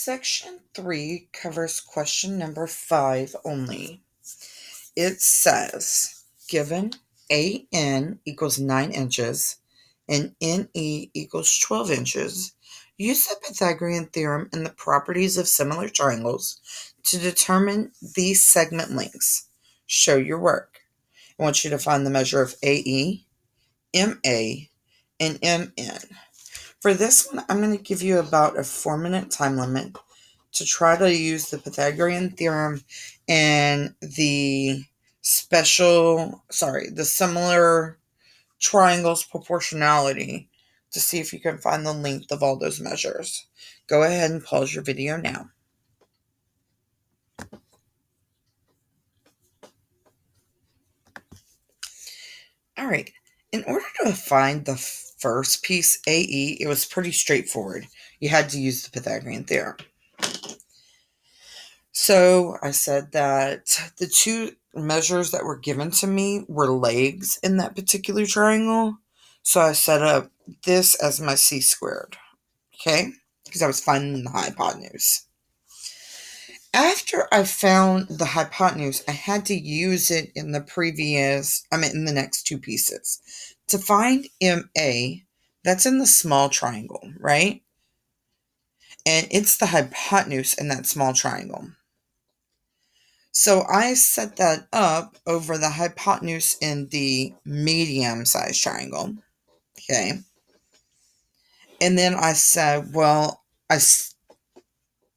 Section 3 covers question number 5 only. It says, given AN equals 9 inches and NE equals 12 inches, use the Pythagorean theorem and the properties of similar triangles to determine these segment lengths. Show your work. I want you to find the measure of AE, MA, and MN. For this one, I'm going to give you about a 4-minute time limit to try to use the Pythagorean theorem and the similar triangles proportionality to see if you can find the length of all those measures. Go ahead and pause your video now. All right, in order to find the first piece, AE, it was pretty straightforward. You had to use the Pythagorean theorem. So I said that the two measures that were given to me were legs in that particular triangle. So I set up this as my c², okay? Because I was finding the hypotenuse. After I found the hypotenuse, I had to use it in the next two pieces. To find MA, that's in the small triangle, right? And it's the hypotenuse in that small triangle. So I set that up over the hypotenuse in the medium-sized triangle, okay? And then I said, well, I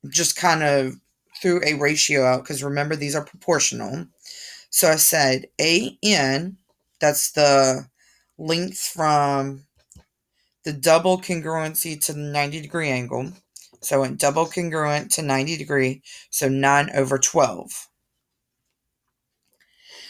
just kind of threw a ratio out, because remember, these are proportional. So I said AN, that's the length from the double congruency to the 90-degree angle. So I went double congruent to 90 degree, so 9 over 12.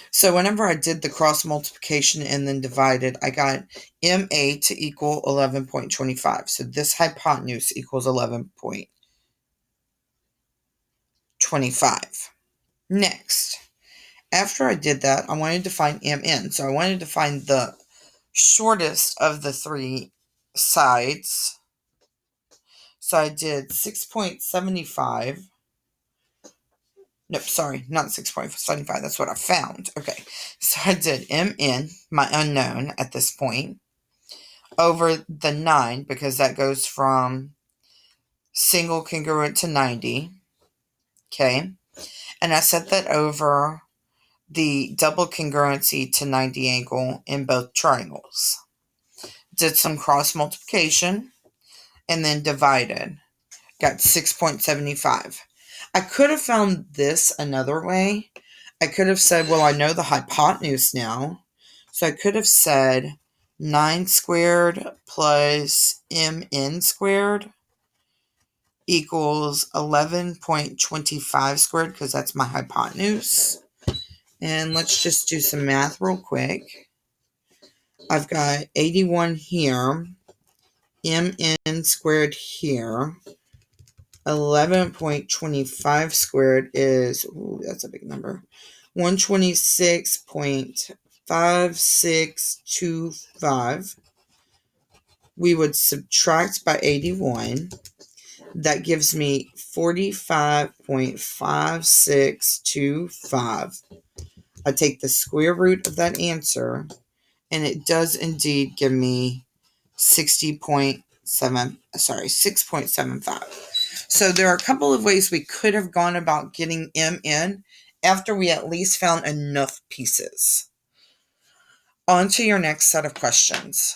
So whenever I did the cross multiplication and then divided, I got MA to equal 11.25. So this hypotenuse equals 11.25. Next, after I did that, I wanted to find MN. So I wanted to find the shortest of the three sides. So I did 6.75. Nope, sorry, not 6.75. That's what I found. Okay, so I did MN, my unknown at this point, over the 9, because that goes from single congruent to 90. Okay, and I set that over the double congruency to 90 angle in both triangles. Did some cross multiplication and then divided. Got 6.75. I could have found this another way. I could have said, well, I know the hypotenuse now. So I could have said 9 squared plus MN squared equals 11.25 squared, because that's my hypotenuse. And let's just do some math real quick. I've got 81 here, MN squared here. 11.25 squared is, that's a big number, 126.5625. We would subtract by 81. That gives me 45.5625. I take the square root of that answer, and it does indeed give me 6.75. So there are a couple of ways we could have gone about getting MN after we at least found enough pieces. On to your next set of questions.